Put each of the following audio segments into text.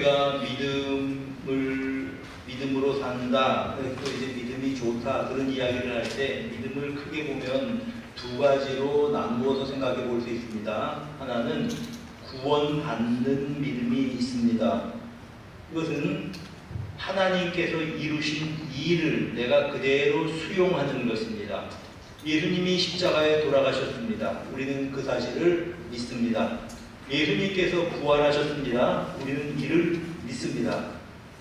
우리가 믿음으로 산다, 또 이제 믿음이 좋다, 그런 이야기를 할 때 믿음을 크게 보면 두 가지로 나누어서 생각해 볼 수 있습니다. 하나는 구원받는 믿음이 있습니다. 이것은 하나님께서 이루신 일을 내가 그대로 수용하는 것입니다. 예수님이 십자가에 돌아가셨습니다. 우리는 그 사실을 믿습니다. 예수님께서 부활하셨습니다. 우리는 이를 믿습니다.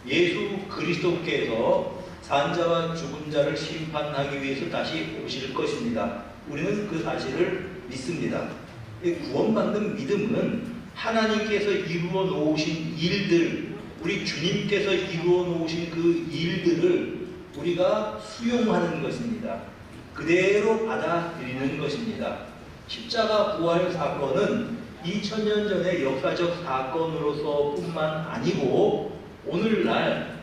예수 그리스도께서 산자와 죽은 자를 심판하기 위해서 다시 오실 것입니다. 우리는 그 사실을 믿습니다. 구원받는 믿음은 하나님께서 이루어 놓으신 일들, 우리 주님께서 이루어 놓으신 그 일들을 우리가 수용하는 것입니다. 그대로 받아들이는 것입니다. 십자가 부활 사건은 2000년 전의 역사적 사건으로서 뿐만 아니고 오늘날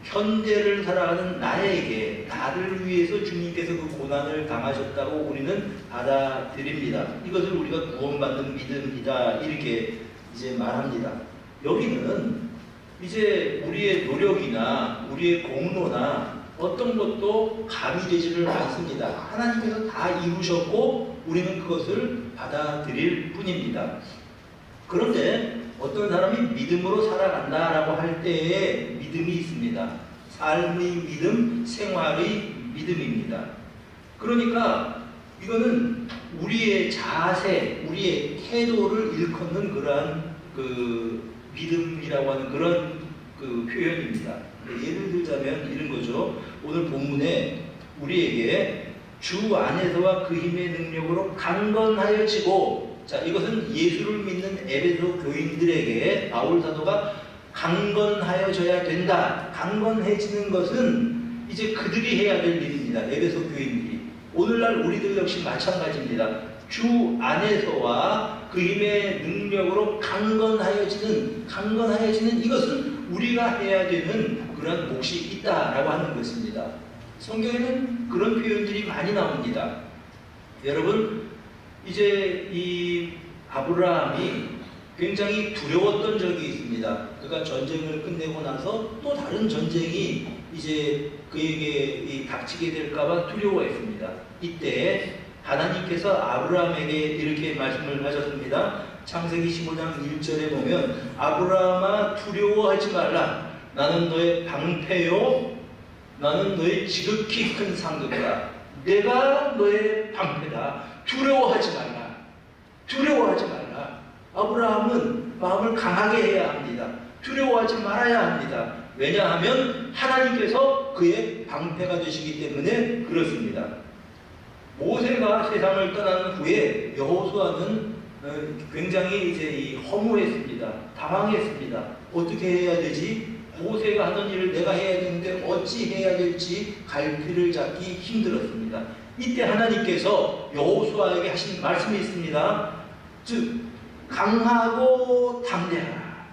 현재를 살아가는 나에게, 나를 위해서 주님께서 그 고난을 당하셨다고 우리는 받아들입니다. 이것을 우리가 구원받는 믿음이다, 이렇게 이제 말합니다. 여기는 이제 우리의 노력이나 우리의 공로나 어떤 것도 가미되지를 않습니다. 하나님께서 다 이루셨고 우리는 그것을 받아들일 뿐입니다. 그런데 어떤 사람이 믿음으로 살아간다라고 할 때에 믿음이 있습니다. 삶의 믿음, 생활의 믿음입니다. 그러니까 이거는 우리의 자세, 우리의 태도를 일컫는 그러한 그 믿음이라고 하는 그런 그 표현입니다. 예를 들자면 이런 거죠. 오늘 본문에 우리에게 주 안에서와 그 힘의 능력으로 강건하여지고, 자, 이것은 예수를 믿는 에베소 교인들에게 바울 사도가 강건하여져야 된다. 강건해지는 것은 이제 그들이 해야 될 일입니다. 에베소 교인들이. 오늘날 우리들 역시 마찬가지입니다. 주 안에서와 그 힘의 능력으로 강건하여지는 이것은 우리가 해야 되는 그런 몫이 있다라고 하는 것입니다. 성경에는 그런 표현들이 많이 나옵니다. 여러분, 이제 이 아브라함이 굉장히 두려웠던 적이 있습니다. 그가 전쟁을 끝내고 나서 또 다른 전쟁이 이제 그에게 닥치게 될까봐 두려워했습니다. 이때 하나님께서 아브라함에게 이렇게 말씀을 하셨습니다. 창세기 15장 1절에 보면 아브라함아 두려워하지 말라. 나는 너의 방패요 나는 너의 지극히 큰 상급이다. 내가 너의 방패다. 두려워하지 말라. 두려워하지 말라. 아브라함은 마음을 강하게 해야 합니다. 두려워하지 말아야 합니다. 왜냐하면 하나님께서 그의 방패가 되시기 때문에 그렇습니다. 모세가 세상을 떠난 후에 여호수아는 굉장히 이제 허무했습니다. 당황했습니다. 어떻게 해야 되지? 모세가 하던 일을 내가 해야 되는데 어찌 해야 될지 갈피를 잡기 힘들었습니다. 이때 하나님께서 여호수아에게 하신 말씀이 있습니다. 즉 강하고 담대하라.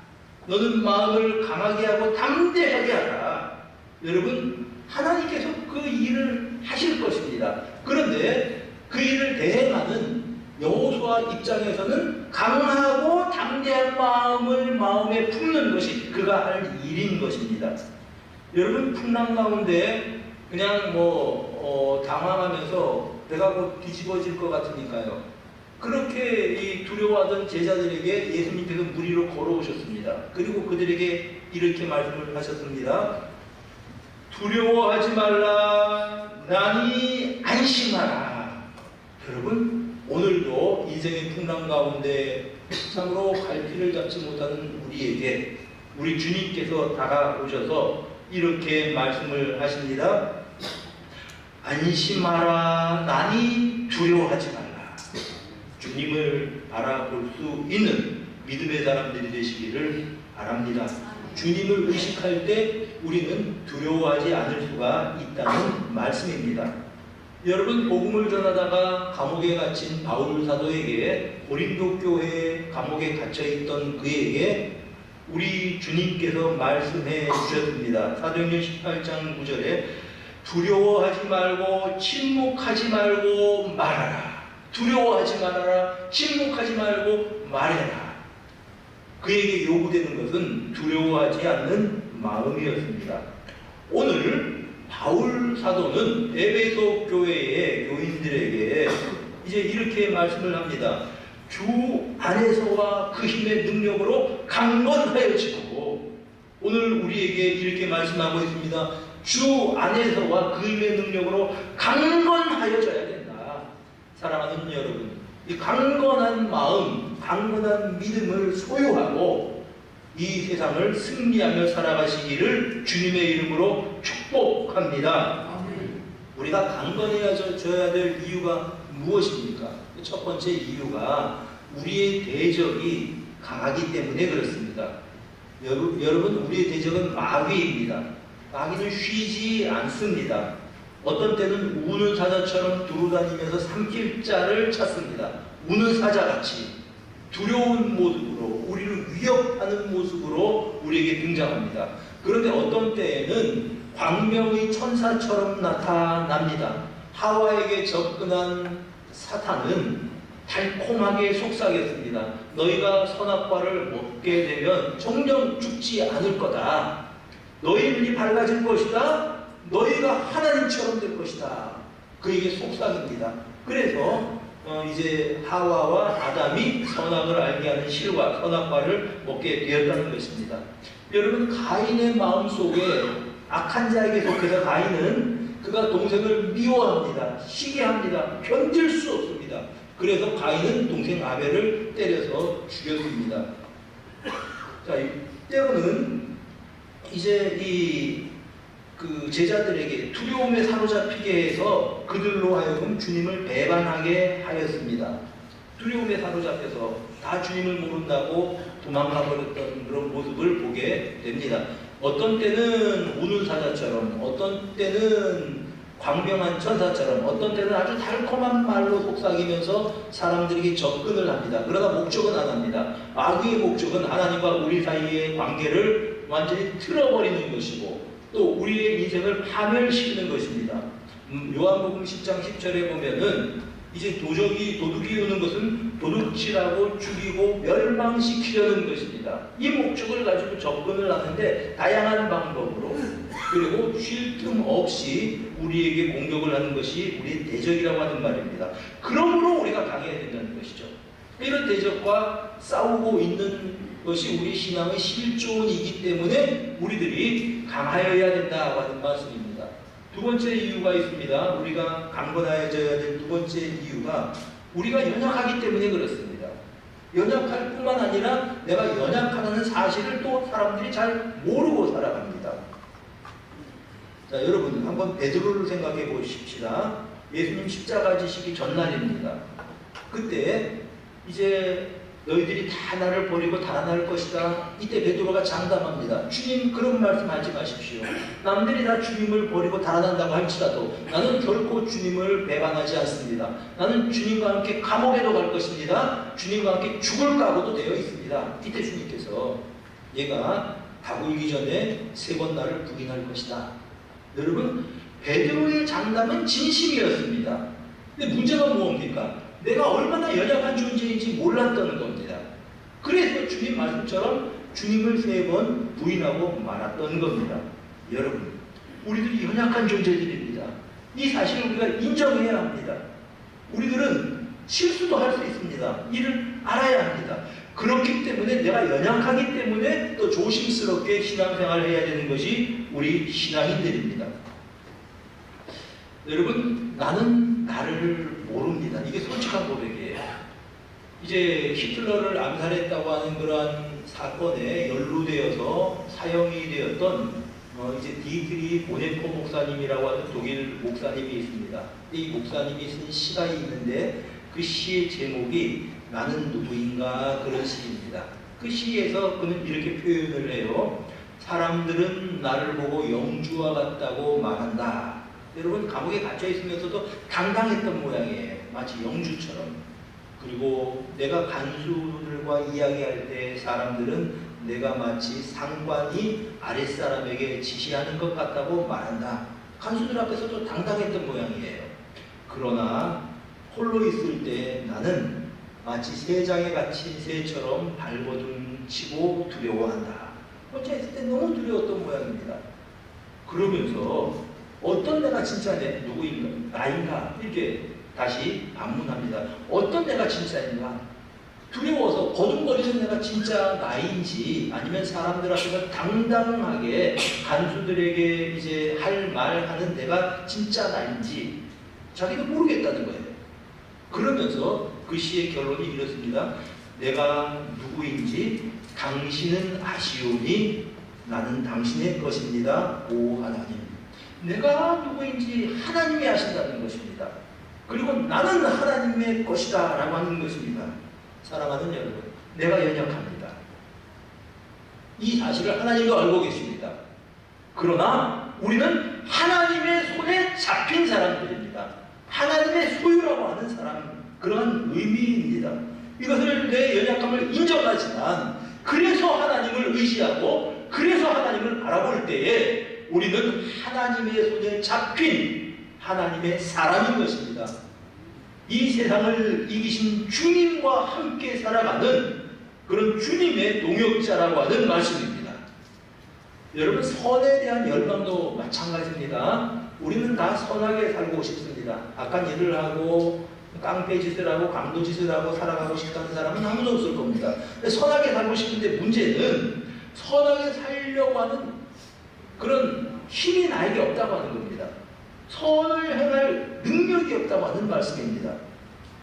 너는 마음을 강하게 하고 담대하게 하라. 여러분, 하나님께서 그 일을 하실 것입니다. 그런데 그 일을 대행하는 여호수아 입장에서는 강하고 담대한 마음을 마음에 품는 것이 그가 할 일인 것입니다. 여러분, 풍랑 가운데 그냥 당황하면서 배가 곧 뒤집어질 것 같으니까요. 그렇게 이 두려워하던 제자들에게 예수님께서 물 위로 걸어오셨습니다. 그리고 그들에게 이렇게 말씀을 하셨습니다. 두려워하지 말라. 나니 안심하라. 여러분, 오늘도 인생의 풍랑 가운데 참으로 갈피를 잡지 못하는 우리에게 우리 주님께서 다가오셔서 이렇게 말씀을 하십니다. 안심하라. 나니 두려워하지 말라. 주님을 바라볼 수 있는 믿음의 사람들이 되시기를 바랍니다. 주님을 의식할 때 우리는 두려워하지 않을 수가 있다는 말씀입니다. 여러분, 복음을 전하다가 감옥에 갇힌 바울 사도에게, 고린도 교회 감옥에 갇혀있던 그에게 우리 주님께서 말씀해 주셨습니다. 사도행전 18장 9절에 두려워하지 말고 침묵하지 말고 말하라. 두려워하지 말아라. 침묵하지 말고 말해라. 그에게 요구되는 것은 두려워하지 않는 마음이었습니다. 오늘 바울 사도는 에베소 교회의 교인들에게 이제 이렇게 말씀을 합니다. 주 안에서와 그 힘의 능력으로 강건하여지고, 오늘 우리에게 이렇게 말씀하고 있습니다. 주 안에서와 그 힘의 능력으로 강건하여져야 된다. 사랑하는 여러분, 이 강건한 마음, 강건한 믿음을 소유하고 이 세상을 승리하며 살아가시기를 주님의 이름으로 축복합니다. 우리가 강건해져야 될 이유가 무엇입니까? 첫 번째 이유가 우리의 대적이 강하기 때문에 그렇습니다. 여러분, 우리의 대적은 마귀입니다. 마귀는 쉬지 않습니다. 어떤 때는 우는 사자처럼 두루다니면서 삼킬 자를 찾습니다. 우는 사자같이 두려운 모습으로, 우리를 위협하는 모습으로 우리에게 등장합니다. 그런데 어떤 때에는 광명의 천사처럼 나타납니다. 하와에게 접근한 사탄은 달콤하게 속삭였습니다. 너희가 선악과를 먹게 되면 정녕 죽지 않을 거다. 너희 눈이 밝아질 것이다. 너희가 하나님처럼 될 것이다. 그에게 속삭입니다. 그래서 이제 하와와 아담이 선악을 알게 하는 실과 선악과를 먹게 되었다는 것입니다. 여러분, 가인의 마음속에 악한 자에게 속해서 가인은 그가 동생을 미워합니다. 시기합니다. 견딜 수 없습니다. 그래서 가인은 동생 아벨을 때려서 죽였습니다. 자, 때로는 이제 그 제자들에게 두려움에 사로잡히게 해서 그들로 하여금 주님을 배반하게 하였습니다. 두려움에 사로잡혀서 다 주님을 모른다고 도망가 버렸던 그런 모습을 보게 됩니다. 어떤 때는 우는 사자처럼, 어떤 때는 광명한 천사처럼, 어떤 때는 아주 달콤한 말로 속삭이면서 사람들에게 접근을 합니다. 그러나 목적은 안 합니다. 마귀의 목적은 하나님과 우리 사이의 관계를 완전히 틀어버리는 것이고 또 우리의 인생을 파멸시키는 것입니다. 요한복음 10장 10절에 보면은 이제 도둑이 오는 것은 도둑질하고 죽이고 멸망시키려는 것입니다. 이 목적을 가지고 접근을 하는데 다양한 방법으로, 그리고 쉴 틈 없이 우리에게 공격을 하는 것이 우리의 대적이라고 하는 말입니다. 그러므로 우리가 강해야 된다는 것이죠. 이런 대적과 싸우고 있는 것이 우리 신앙의 실존이기 때문에 우리들이 강하여야 된다고 하는 말씀입니다. 두 번째 이유가 있습니다. 우리가 강건해져야 될 두 번째 이유가 우리가 연약하기 때문에 그렇습니다. 연약할 뿐만 아니라 내가 연약하다는 사실을 또 사람들이 잘 모르고 살아갑니다. 자, 여러분 한번 베드로를 생각해 보십시다. 예수님 십자가 지시기 전날입니다. 그때 이제 너희들이 다 나를 버리고 달아날 것이다. 이때 베드로가 장담합니다. 주님, 그런 말씀하지 마십시오. 남들이 다 주님을 버리고 달아난다고 할지라도 나는 결코 주님을 배반하지 않습니다. 나는 주님과 함께 감옥에도 갈 것입니다. 주님과 함께 죽을 각오도 되어 있습니다. 이때 주님께서 얘가 닭 울기 전에 3번 나를 부인할 것이다. 여러분, 베드로의 장담은 진심이었습니다. 근데 문제가 무엇입니까? 내가 얼마나 연약한 존재인지 몰랐던 겁니다. 그래서 주님 말씀처럼 주님을 3번 부인하고 말았던 겁니다. 여러분, 우리들이 연약한 존재들입니다. 이 사실을 우리가 인정해야 합니다. 우리들은 실수도 할 수 있습니다. 이를 알아야 합니다. 그렇기 때문에 내가 연약하기 때문에 또 조심스럽게 신앙생활을 해야 되는 것이 우리 신앙인들입니다. 여러분, 나는 나를 모릅니다. 이게 솔직한 고백이에요. 이제 히틀러를 암살했다고 하는 그러한 사건에 연루되어서 사형이 되었던 이제 디트리 보네포 목사님이라고 하는 독일 목사님이 있습니다. 이 목사님이 쓴 시가 있는데 그 시의 제목이 나는 누구인가 그런 시입니다. 그 시에서 그는 이렇게 표현을 해요. 사람들은 나를 보고 영주와 같다고 말한다. 여러분, 감옥에 갇혀 있으면서도 당당했던 모양이에요. 마치 영주처럼. 그리고 내가 간수들과 이야기할 때 사람들은 내가 마치 상관이 아랫사람에게 지시하는 것 같다고 말한다. 간수들 앞에서도 당당했던 모양이에요. 그러나 홀로 있을 때 나는 마치 새장에 갇힌 새처럼 발버둥 도망치고 두려워한다. 혼자 있을 때 너무 두려웠던 모양입니다. 그러면서 어떤 내가 진짜 누구인가, 나인가 이렇게 다시 반문합니다. 어떤 내가 진짜인가? 두려워서 거둥거리는 내가 진짜 나인지 아니면 사람들 앞에서 당당하게 간수들에게 이제 할 말하는 내가 진짜 나인지 자기도 모르겠다는 거예요. 그러면서 그 시의 결론이 이렇습니다. 내가 누구인지 당신은 아시오니 나는 당신의 것입니다. 오 하나님. 내가 누구인지 하나님이 아신다는 것입니다. 그리고 나는 하나님의 것이다 라고 하는 것입니다. 사랑하는 여러분, 내가 연약합니다. 이 사실을 하나님도 알고 계십니다. 그러나 우리는 하나님의 손에 잡힌 사람들입니다. 하나님의 소유라고 하는 사람, 그러한 의미입니다. 이것을 내 연약함을 인정하지만 그래서 하나님을 의지하고 그래서 하나님을 바라볼 때에 우리는 하나님의 손에 잡힌 하나님의 사람인 것입니다. 이 세상을 이기신 주님과 함께 살아가는 그런 주님의 동역자라고 하는 말씀입니다. 여러분, 선에 대한 열망도 마찬가지입니다. 우리는 다 선하게 살고 싶습니다. 악한 일을 하고 깡패짓을 하고 강도짓을 하고 살아가고 싶다는 사람은 아무도 없을 겁니다. 선하게 살고 싶은데 문제는 선하게 살려고 하는 그런 힘이 나에게 없다고 하는 겁니다. 선을 행할 능력이 없다고 하는 말씀입니다.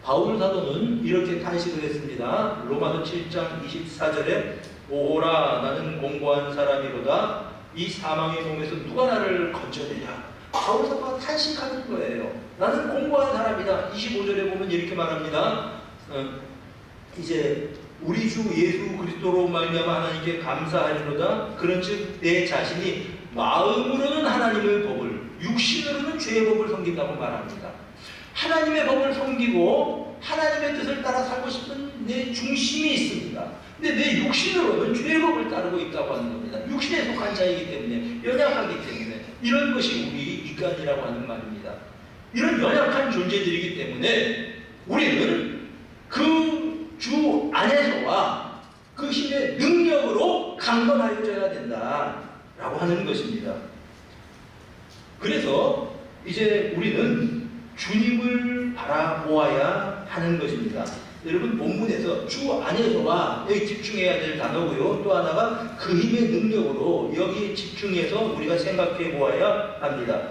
바울 사도는 이렇게 탄식을 했습니다. 로마서 7장 24절에 오호라 나는 공고한 사람이로다 이 사망의 몸에서 누가 나를 건져내냐. 바울 사도가 탄식하는 거예요. 나는 공고한 사람이다. 25절에 보면 이렇게 말합니다. 이제 우리 주 예수 그리스도로 말미암아 하나님께 감사하리로다. 그런즉 내 자신이 마음으로는 하나님의 법을 육신으로는 죄의 법을 섬긴다고 말합니다. 하나님의 법을 섬기고 하나님의 뜻을 따라 살고 싶은 내 중심이 있습니다. 근데 내 육신으로는 죄의 법을 따르고 있다고 하는 겁니다. 육신에 속한 자이기 때문에, 연약하기 때문에 이런 것이 우리 인간이라고 하는 말입니다. 이런 연약한 존재들이기 때문에 우리는 그 주 안에서와 그 힘의 능력으로 강건하여져야 된다라고 하는 것입니다. 그래서 이제 우리는 주님을 바라보아야 하는 것입니다. 여러분, 본문에서 주 안에서와 여기 집중해야 될 단어고요. 또 하나가 그 힘의 능력으로 여기에 집중해서 우리가 생각해 보아야 합니다.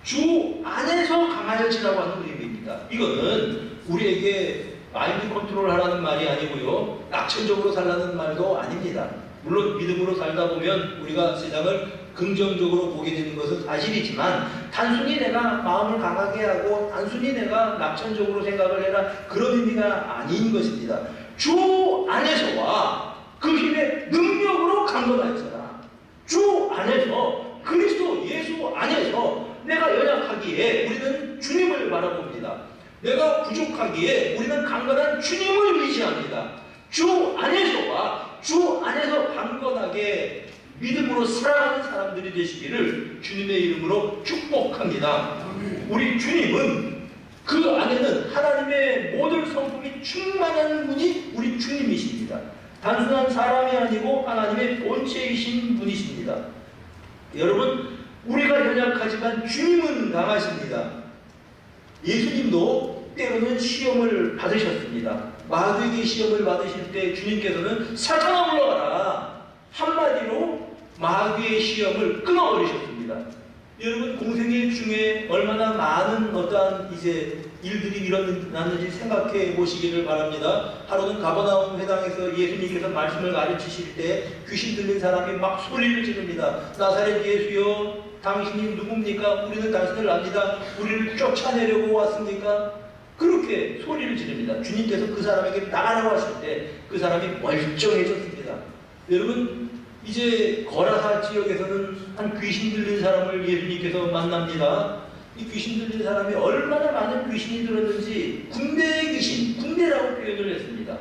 주 안에서 강하여지라고 하는 의미입니다. 이거는 우리에게 마인드 컨트롤 하라는 말이 아니고요. 낙천적으로 살라는 말도 아닙니다. 물론 믿음으로 살다 보면 우리가 세상을 긍정적으로 보게 되는 것은 사실이지만 단순히 내가 마음을 강하게 하고 단순히 내가 낙천적으로 생각을 해라 그런 의미가 아닌 것입니다. 주 안에서와 그 힘의 능력으로 강건하여져라. 주 안에서 그리스도 예수 안에서 내가 연약하기에 우리는 주님을 바라봅니다. 내가 부족하기에 우리는 강건한 주님을 의지합니다. 주 안에서와 주 안에서 강건하게 믿음으로 살아가는 사람들이 되시기를 주님의 이름으로 축복합니다. 우리 주님은 그 안에는 하나님의 모든 성품이 충만한 분이 우리 주님이십니다. 단순한 사람이 아니고 하나님의 본체이신 분이십니다. 여러분, 우리가 연약하지만 주님은 강하십니다. 예수님도 때로는 시험을 받으셨습니다. 마귀에게 시험을 받으실 때 주님께서는 사탄아 물러가라 한마디로 마귀의 시험을 끊어버리셨습니다. 여러분, 공생애 중에 얼마나 많은 어떠한 이제 일들이 일어났는지 생각해 보시기를 바랍니다. 하루는 가버나움 회당에서 예수님께서 말씀을 가르치실 때 귀신 들린 사람이 막 소리를 지릅니다. 나사렛 예수여, 당신이 누굽니까? 우리는 당신을 압니다. 우리를 쫓아내려고 왔습니까? 그렇게 소리를 지릅니다. 주님께서 그 사람에게 나가라고 하실 때 그 사람이 멀쩡해졌습니다. 여러분, 이제 거라사 지역에서는 한 귀신 들린 사람을 예수님께서 만납니다. 이 귀신 들린 사람이 얼마나 많은 귀신이 들었는지 군대의 귀신, 군대라고 표현을 했습니다.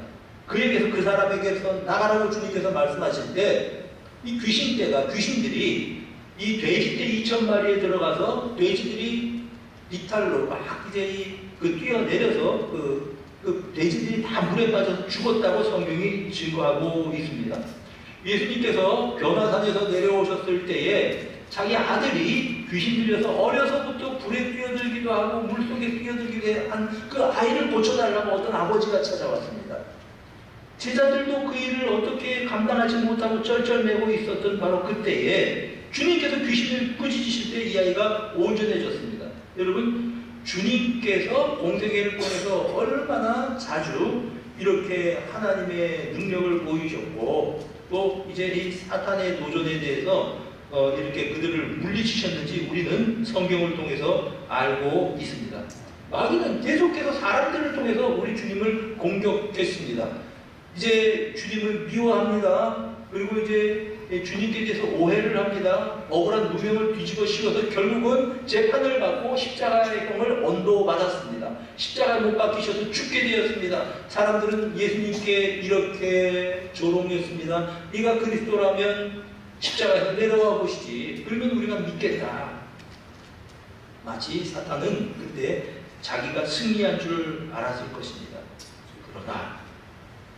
그에게서 그 사람에게서 나가라고 주님께서 말씀하실 때 이 귀신들이 이 돼지떼 2,000마리에 들어가서 돼지들이 이탈로 막 이제 뛰어내려서 그 그 돼지들이 다 물에 빠져서 죽었다고 성경이 증거하고 있습니다. 예수님께서 변화산에서 내려오셨을 때에 자기 아들이 귀신 들려서 어려서부터 불에 뛰어들기도 하고 물속에 뛰어들기도 한 그 아이를 고쳐달라고 어떤 아버지가 찾아왔습니다. 제자들도 그 일을 어떻게 감당하지 못하고 쩔쩔매고 있었던 바로 그때에 주님께서 귀신을 꾸짖으실 때 이 아이가 온전해졌습니다. 여러분, 주님께서 공생애를 통해서 얼마나 자주 이렇게 하나님의 능력을 보이셨고 또 이제 이 사탄의 도전에 대해서 이렇게 그들을 물리치셨는지 우리는 성경을 통해서 알고 있습니다. 마귀는 계속해서 사람들을 통해서 우리 주님을 공격했습니다. 이제 주님을 미워합니다. 그리고 이제 주님께 대해서 오해를 합니다. 억울한 누명을 뒤집어 씌워서 결국은 재판을 받고 십자가의 형을 언도받았습니다. 십자가에 못 박히셔서 죽게 되었습니다. 사람들은 예수님께 이렇게 조롱했습니다. 네가 그리스도라면 십자가에서 내려와 보시지. 그러면 우리가 믿겠다. 마치 사탄은 그때 자기가 승리한 줄 알았을 것입니다. 그러나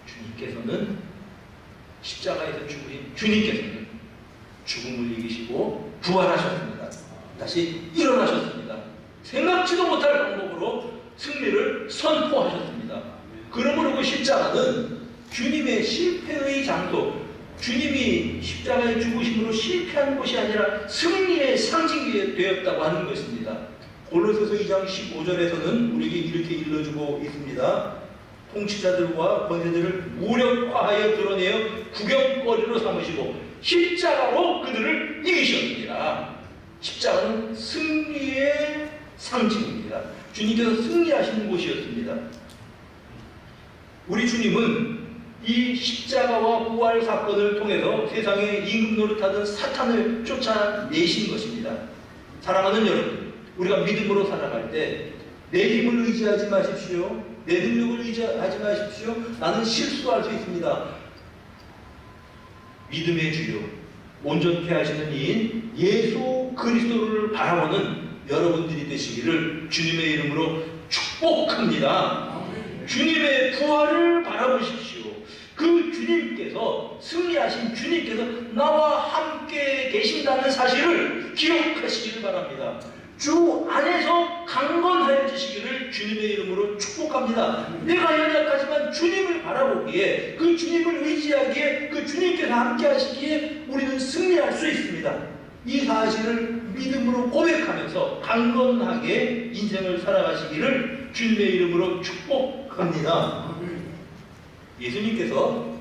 주님께서는 십자가에서 죽으신 주님께서는 죽음을 이기시고 부활하셨습니다. 다시 일어나셨습니다. 생각지도 못할 방법으로 승리를 선포하셨습니다. 그러므로 그 십자가는 주님의 실패의 장소, 주님이 십자가에 죽으심으로 실패한 것이 아니라 승리의 상징이 되었다고 하는 것입니다. 골로새서 2장 15절에서는 우리에게 이렇게 일러주고 있습니다. 통치자들과 권세들을 무력화하여 드러내어 구경거리로 삼으시고 십자가로 그들을 이기셨습니다. 십자가는 승리의 상징입니다. 주님께서 승리하신 곳이었습니다. 우리 주님은 이 십자가와 부활 사건을 통해서 세상에 임금 노릇하던 사탄을 쫓아내신 것입니다. 사랑하는 여러분, 우리가 믿음으로 살아갈 때 내 힘을 의지하지 마십시오. 내 능력을 의지하지 마십시오. 나는 실수할 수 있습니다. 믿음의 주요, 온전케 하시는 이인 예수 그리스도를 바라보는 여러분들이 되시기를 주님의 이름으로 축복합니다. 주님의 부활을 바라보십시오. 그 주님께서, 승리하신 주님께서 나와 함께 계신다는 사실을 기억하시기를 바랍니다. 주 안에서 강건하여지시기를 주님의 이름으로 축복합니다. 내가 연약하지만 주님을 바라보기에, 그 주님을 의지하기에, 그 주님께서 함께 하시기에 우리는 승리할 수 있습니다. 이 사실을 믿음으로 고백하면서 강건하게 인생을 살아가시기를 주님의 이름으로 축복합니다. 예수님께서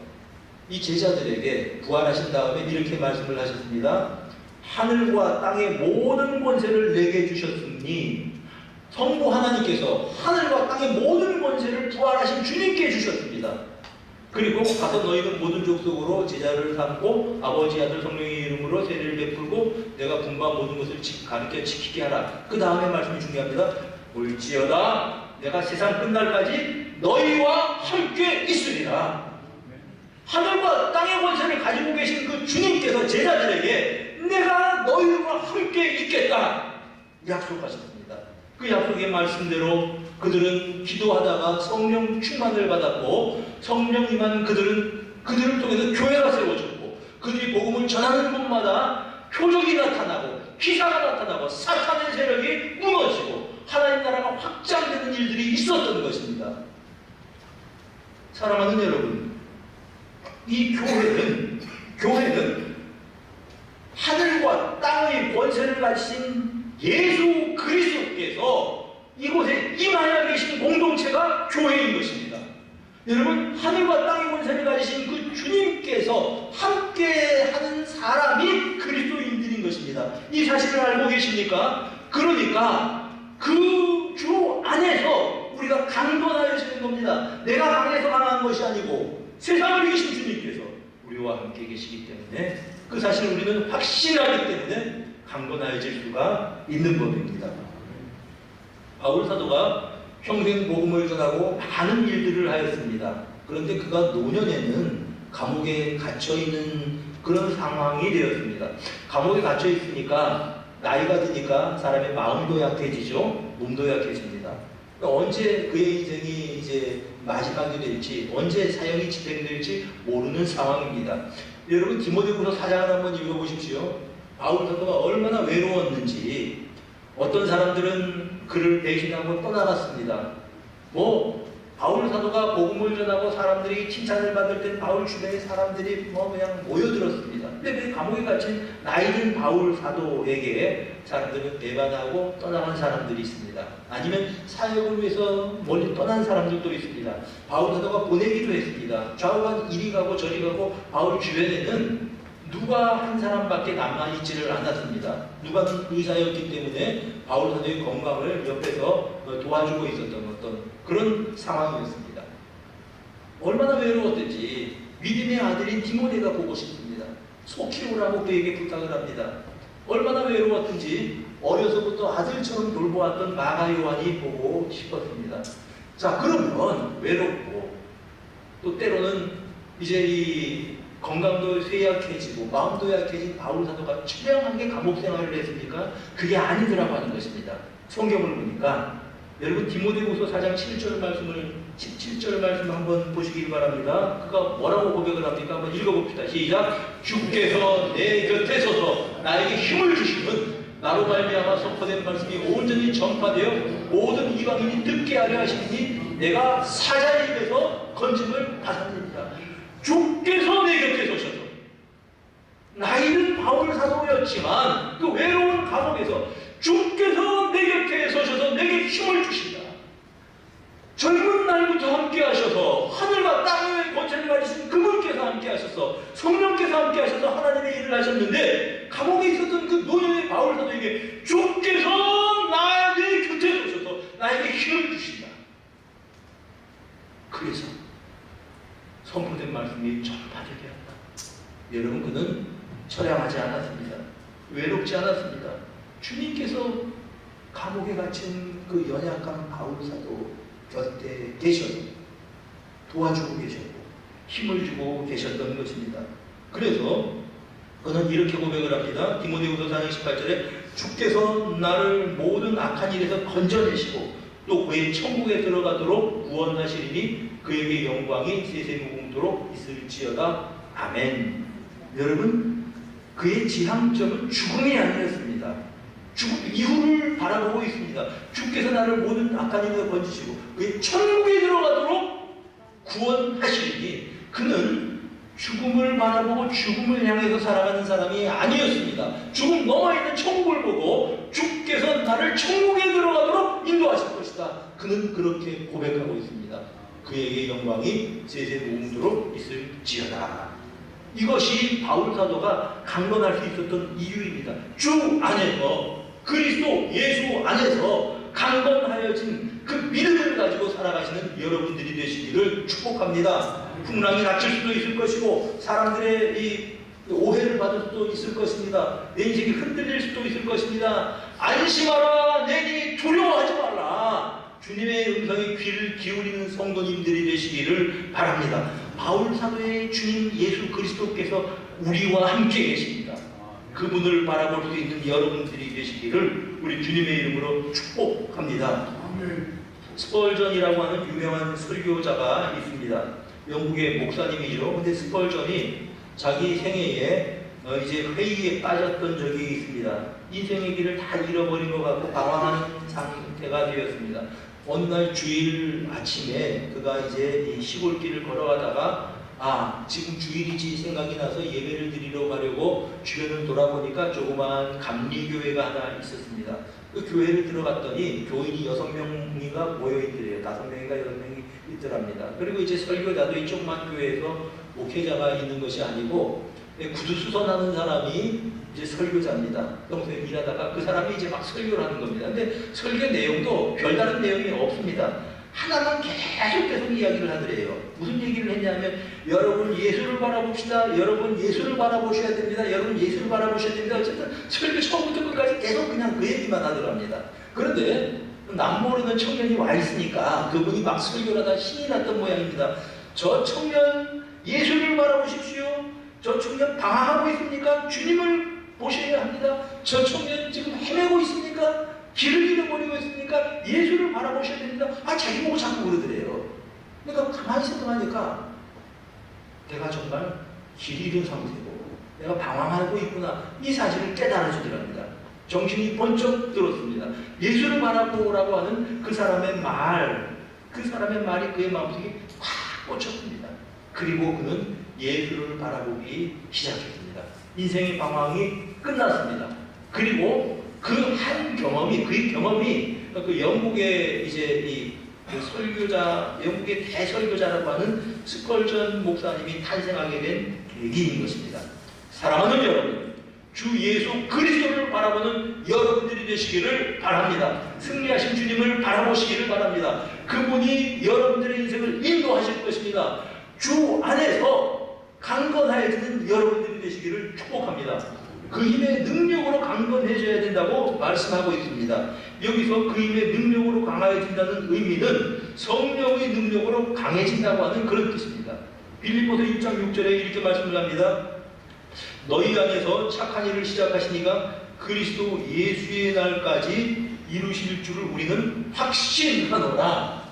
이 제자들에게 부활하신 다음에 이렇게 말씀을 하셨습니다. 하늘과 땅의 모든 권세를 내게 주셨으니, 성부 하나님께서 하늘과 땅의 모든 권세를 부활하신 주님께 주셨습니다. 그리고 가서 너희는 모든 족속으로 제자를 삼고 아버지, 아들, 성령의 이름으로 세례를 베풀고 내가 분부한 모든 것을 가르쳐 지키게 하라. 그 다음에 말씀이 중요합니다. 올지어다 내가 세상 끝날까지 너희와 함께 있으리라. 하늘과 땅의 권세를 가지고 계신 그 주님께서 제자들에게 내가 너희와 함께 있겠다 약속하셨습니다. 그 약속의 말씀대로 그들은 기도하다가 성령 충만을 받았고, 성령 임한 그들을 통해서 교회가 세워졌고, 그들이 복음을 전하는 곳마다 표적이 나타나고 기사가 나타나고 사탄의 세력이 무너지고 하나님 나라가 확장되는 일들이 있었던 것입니다. 사랑하는 여러분, 이 교회는 하늘과 땅의 권세를 가지신 예수 그리스도께서 이곳에 임하여 계신 공동체가 교회인 것입니다. 여러분, 하늘과 땅의 권세를 가지신 그 주님께서 함께하는 사람이 그리스도인들인 것입니다. 이 사실을 알고 계십니까? 그러니까 그 주 안에서 우리가 강건하여지는 겁니다. 내가 강해서 강한 것이 아니고 세상을 이기신 주님께서 우리와 함께 계시기 때문에, 그 사실을 우리는 확신하기 때문에 강건하여질 수가 있는 법입니다. 바울 사도가 평생 복음을 전하고 많은 일들을 하였습니다. 그런데 그가 노년에는 감옥에 갇혀있는 그런 상황이 되었습니다. 감옥에 갇혀있으니까 나이가 드니까 사람의 마음도 약해지죠. 몸도 약해집니다. 언제 그의 인생이 이제 마지막이 될지, 언제 사형이 집행될지 모르는 상황입니다. 여러분 디모데후서 4장을 한번 읽어보십시오. 바울 사도가 얼마나 외로웠는지. 어떤 사람들은 그를 배신하고 떠나갔습니다. 바울 사도가 복음을 전하고 사람들이 칭찬을 받을 때 바울 주변에 사람들이 그냥 모여들었습니다. 근데 그 감옥에 갇힌 나이든 바울 사도에게 사람들은 배반하고 떠나간 사람들이 있습니다. 아니면 사역을 위해서 멀리 떠난 사람들도 있습니다. 바울 사도가 보내기도 했습니다. 좌우간 이리 가고 저리 가고 바울 주변에는 누가 한 사람밖에 남아있지를 않았습니다. 누가는 의사였기 때문에 바울 사도의 건강을 옆에서 도와주고 있었던 어떤 그런 상황이었습니다. 얼마나 외로웠든지 믿음의 아들인 디모데가 보고 싶습니다. 속히 오라고 그에게 부탁을 합니다. 얼마나 외로웠든지 어려서부터 아들처럼 돌보았던 마가 요한이 보고 싶었습니다. 자, 그러면 외롭고 또 때로는 이제 이 건강도 쇠약해지고 마음도 약해진 바울 사도가 처량하게 감옥 생활을 했습니까? 그게 아니더라고 하는 것입니다. 성경을 보니까 여러분 디모데후서 4장 17절 말씀 한번 보시길 바랍니다. 그가 뭐라고 고백을 합니까? 한번 읽어봅시다. 시작. 주께서 내 곁에 서서 나에게 힘을 주시면 나로 말미암아 선포된 말씀이 온전히 전파되어 모든 이방인이 듣게 하려 하시니 내가 사자의 입에서 건짐을 받았느니라. 주께서 내 곁에 서셔서 나이는 바울 사도였지만 그 외로운 감옥에서 주께서 내 곁에 서셔서 내게 힘을 주신다. 젊은 날부터 함께 하셔서 하늘과 땅의 권세를 가지신 그분께서 함께 하셔서 성령께서 함께 하셔서 하나님의 일을 하셨는데 감옥에 있었던 그 노년의 바울 사도에게 주께서 나의 곁에 서셔서 나에게 힘을 주신다. 그래서 선포된 말씀이 전파되게 한다. 여러분 그는 처량하지 않았습니다. 외롭지 않았습니다. 주님께서 감옥에 갇힌 그 연약한 바울 사도 곁에 계셔서 도와주고 계셨고 힘을 주고 계셨던 것입니다. 그래서 그는 이렇게 고백을 합니다. 디모데후서 4장 18절에 주께서 나를 모든 악한 일에서 건져내시고 또 그의 천국에 들어가도록 구원하시리니 그에게 영광이 세세무궁토록 있을지어다. 아멘. 여러분 그의 지향점은 죽음이 아니었습니다. 죽음 이후를 바라보고 있습니다. 주께서 나를 모든 악한 일에서 건지시고 그의 천국에 들어가도록 구원하시리니 그는 죽음을 바라보고 죽음을 향해서 살아가는 사람이 아니었습니다. 죽음 넘어있는 천국을 보고 주께서 나를 천국에 들어가도록 인도하실 것이다. 그는 그렇게 고백하고 있습니다. 그에게 영광이 세세무궁토록 있을지어다. 이것이 바울 사도가 강건할 수 있었던 이유입니다. 주 안에서 그리스도 예수 안에서 강건하여진 그 믿음을 가지고 살아가시는 여러분들이 되시기를 축복합니다. 풍랑이 닥칠 수도 있을 것이고 사람들의 이 오해를 받을 수도 있을 것입니다. 내 인생이 흔들릴 수도 있을 것입니다. 안심하라 내니 두려워하지 말라. 주님의 음성에 귀를 기울이는 성도님들이 되시기를 바랍니다. 바울 사도의 주님 예수 그리스도께서 우리와 함께 계십니다. 그분을 바라볼 수 있는 여러분들이 되시기를 우리 주님의 이름으로 축복합니다. 스펄전이라고 하는 유명한 설교자가 있습니다. 영국의 목사님이죠. 근데 스펄전이 자기 생애에 이제 회의에 빠졌던 적이 있습니다. 인생의 길을 다 잃어버린 것 같고 방황하는 상태가 되었습니다. 어느 날 주일 아침에 그가 이제 이 시골길을 걸어가다가 지금 주일이지 생각이 나서 예배를 드리러 가려고 주변을 돌아보니까 조그마한 감리교회가 하나 있었습니다. 그 교회를 들어갔더니 교인이 6명인가 모여있더래요. 5명인가 6명이 있더랍니다. 그리고 이제 설교자도 이 조그만 교회에서 목회자가 있는 것이 아니고 구두 수선하는 사람이 이제 설교자입니다. 평소에 일하다가 그 사람이 이제 막 설교를 하는 겁니다. 근데 설교 내용도 별다른 내용이 없습니다. 하나만 계속 이야기를 하더래요. 무슨 얘기를 했냐면 여러분 예수를 바라봅시다. 여러분 예수를 바라보셔야 됩니다. 여러분 예수를 바라보셔야 됩니다. 어쨌든 설교 처음부터 끝까지 계속 그냥 그 얘기만 하더랍니다. 그런데 남모르는 청년이 와 있으니까 그분이 막 설교를 하다 신이 났던 모양입니다. 저 청년 예수를 바라보십시오. 저 청년 방황하고 있습니까? 주님을 보셔야 합니다. 저 청년 지금 헤매고 있습니까? 길을 잃어버리고 있으니까 예수를 바라보셔야 됩니다. 자기 보고 자꾸 그러더래요. 그러니까 가만히 생각하니까 내가 정말 길 잃은 상태고 내가 방황하고 있구나, 이 사실을 깨달아 주더랍니다. 정신이 번쩍 들었습니다. 예수를 바라보라고 하는 그 사람의 말이 그의 마음속에 꽉 꽂혔습니다. 그리고 그는 예수를 바라보기 시작했습니다. 인생의 방황이 끝났습니다. 그리고 그 그의 경험이 그 영국의 그 설교자, 영국의 대설교자라고 하는 스컬전 목사님이 탄생하게 된 계기인 것입니다. 사랑하는 여러분, 주 예수 그리스도를 바라보는 여러분들이 되시기를 바랍니다. 승리하신 주님을 바라보시기를 바랍니다. 그분이 여러분들의 인생을 인도하실 것입니다. 주 안에서 강건하여지는 여러분들이 되시기를 축복합니다. 그 힘의 능력으로 강건해져야 된다고 말씀하고 있습니다. 여기서 그 힘의 능력으로 강해진다는 의미는 성령의 능력으로 강해진다고 하는 그런 뜻입니다. 빌립보서 1장 6절에 이렇게 말씀을 합니다. 너희 안에서 착한 일을 시작하시니가 그리스도 예수의 날까지 이루실 줄을 우리는 확신하노라.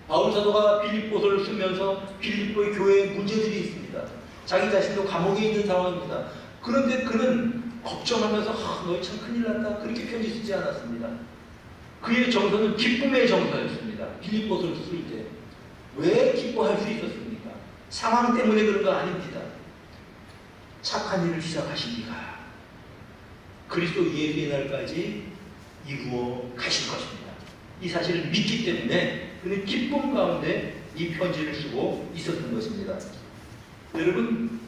바울 사도가 빌립보서를 쓰면서 빌립보의 교회에 문제들이 있습니다. 자기 자신도 감옥에 있는 상황입니다. 그런데 그는 걱정하면서 너희 참 큰일 났다, 그렇게 편지 쓰지 않았습니다. 그의 정서는 기쁨의 정서였습니다. 빌립보서를 쓸 때. 왜 기뻐할 수 있었습니까? 상황 때문에 그런 거 아닙니다. 착한 일을 시작하시니까 그리스도 예수의 날까지 이루어 가실 것입니다. 이 사실을 믿기 때문에 그는 기쁨 가운데 이 편지를 쓰고 있었던 것입니다. 여러분,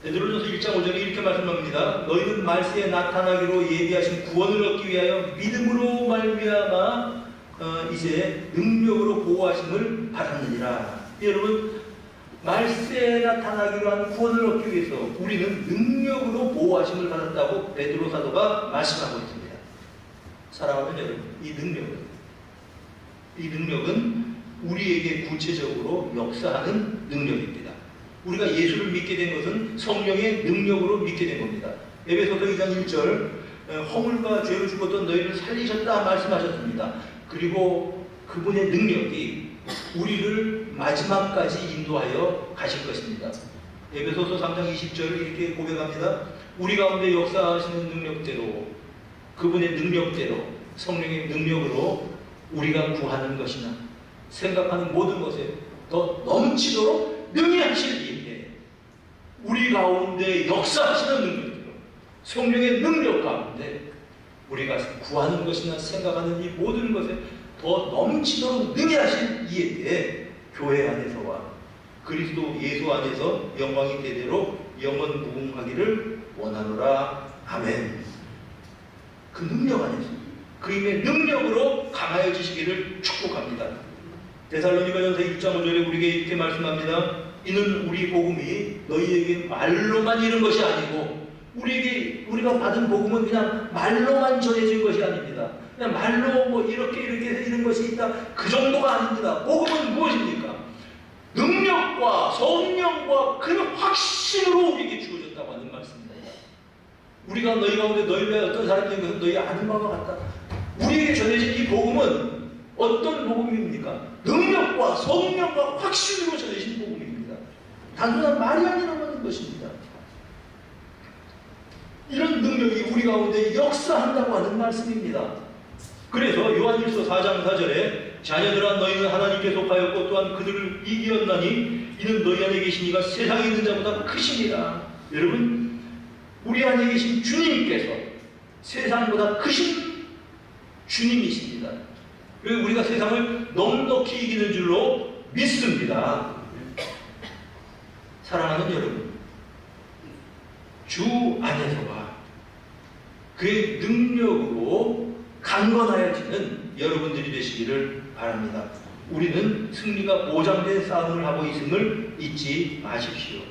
베드로전서 1장 5절에 이렇게 말씀합니다. 너희는 말세에 나타나기로 예비하신 구원을 얻기 위하여 믿음으로 말미암아 이제 능력으로 보호하심을 받았느니라. 여러분, 말세에 나타나기로 한 구원을 얻기 위해서 우리는 능력으로 보호하심을 받았다고 베드로 사도가 말씀하고 있습니다. 사랑하는 여러분, 이 능력은 우리에게 구체적으로 역사하는 능력입니다. 우리가 예수를 믿게 된 것은 성령의 능력으로 믿게 된 겁니다. 에베소서 2장 1절 허물과 죄로 죽었던 너희를 살리셨다 말씀하셨습니다. 그리고 그분의 능력이 우리를 마지막까지 인도하여 가실 것입니다. 에베소서 3장 20절을 이렇게 고백합니다. 우리 가운데 역사하시는 능력대로, 그분의 능력대로, 성령의 능력으로 우리가 구하는 것이나 생각하는 모든 것에 더 넘치도록 능히 하실 일에 우리 가운데 역사하시는 능력대로, 성령의 능력 가운데 우리가 구하는 것이나 생각하는 이 모든 것에 더 넘치도록 능히 하신 이에게 교회 안에서와 그리스도 예수 안에서 영광이 대대로 영원 무궁하기를 원하노라. 아멘. 그 능력 안에서, 그 힘의 능력으로 강하여지시기를 축복합니다. 데살로니가전서 1장 5절에 우리에게 이렇게 말씀합니다. 이는 우리 복음이 너희에게 말로만 이른 것이 아니고, 우리가 받은 복음은 그냥 말로만 전해진 것이 아닙니다. 그냥 말로 이렇게 해서 이런 것이 있다, 그 정도가 아닙니다. 복음은 무엇입니까? 능력과 성령과 그 확신으로 우리에게 주어졌다고 하는 말씀입니다. 우리가 너희 가운데 너희 외에 어떤 사람들이 것은 너희 아는 바와 같다. 우리에게 전해진 이 복음은 어떤 복음입니까? 능력과 성령과 확신으로 전해진 복음입니다. 단순한 말이 아니라고 하는 것입니다. 이런 능력이 우리 가운데 역사한다고 하는 말씀입니다. 그래서 요한일서 4장 4절에 자녀들아 너희는 하나님께 속하였고 또한 그들을 이기었나니 이는 너희 안에 계신 이가 세상에 있는 자보다 크시니라. 여러분, 우리 안에 계신 주님께서 세상보다 크신 주님이십니다. 그리고 우리가 세상을 넉넉히 이기는 줄로 믿습니다. 사랑하는 여러분, 주 안에서와 그의 능력으로 강건하여지는 여러분들이 되시기를 바랍니다. 우리는 승리가 보장된 싸움을 하고 있음을 잊지 마십시오.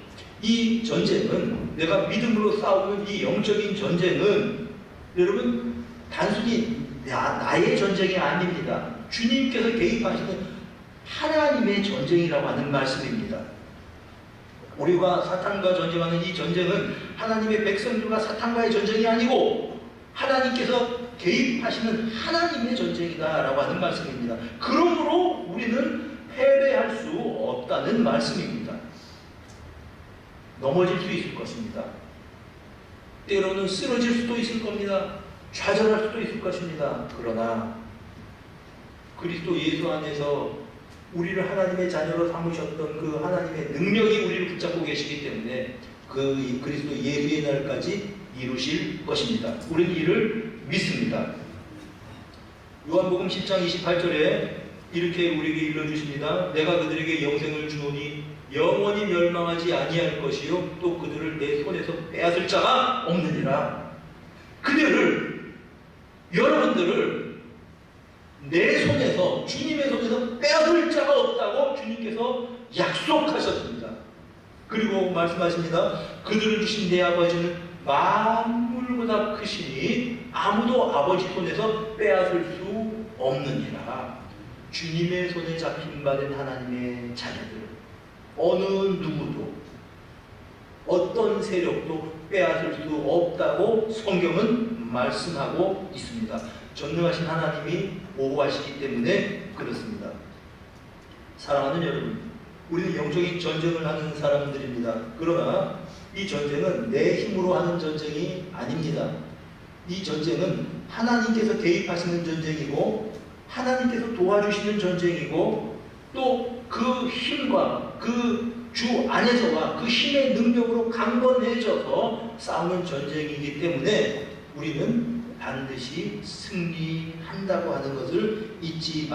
이 전쟁은, 내가 믿음으로 싸우는 이 영적인 전쟁은 여러분 단순히 나의 전쟁이 아닙니다. 주님께서 개입하시는 하나님의 전쟁이라고 하는 말씀입니다. 우리가 사탄과 전쟁하는 이 전쟁은 하나님의 백성들과 사탄과의 전쟁이 아니고 하나님께서 개입하시는 하나님의 전쟁이다라고 하는 말씀입니다. 그러므로 우리는 패배할 수 없다는 말씀입니다. 넘어질 수 있을 것입니다. 때로는 쓰러질 수도 있을 겁니다. 좌절할 수도 있을 것입니다. 그러나 그리스도 예수 안에서 우리를 하나님의 자녀로 삼으셨던 그 하나님의 능력이 우리를 붙잡고 계시기 때문에 그 그리스도 예수의 날까지 이루실 것입니다. 우리는 이를 믿습니다. 요한복음 10장 28절에 이렇게 우리에게 일러주십니다. 내가 그들에게 영생을 주노니 영원히 멸망하지 아니할 것이요 또 그들을 내 손에서 빼앗을 자가 없느니라. 그들을, 여러분들을 내 손에서, 주님의 손에서 빼앗을 자가 없다고 주님께서 약속하셨습니다. 그리고 말씀하십니다. 그들을 주신 내 아버지는 만물보다 크시니 아무도 아버지 손에서 빼앗을 수 없느니라. 주님의 손에 잡힌 바 된 하나님의 자녀들, 어느 누구도 어떤 세력도 빼앗을 수 없다고 성경은 말씀하고 있습니다. 전능하신 하나님이 보호하시기 때문에 그렇습니다. 사랑하는 여러분, 우리는 영적인 전쟁을 하는 사람들입니다. 그러나 이 전쟁은 내 힘으로 하는 전쟁이 아닙니다. 이 전쟁은 하나님께서 개입하시는 전쟁이고 하나님께서 도와주시는 전쟁이고 또 그 힘과 그 주 안에서와 그 힘의 능력으로 강건해져서 싸우는 전쟁이기 때문에 우리는 반드시 승리한다고 하는 것을 잊지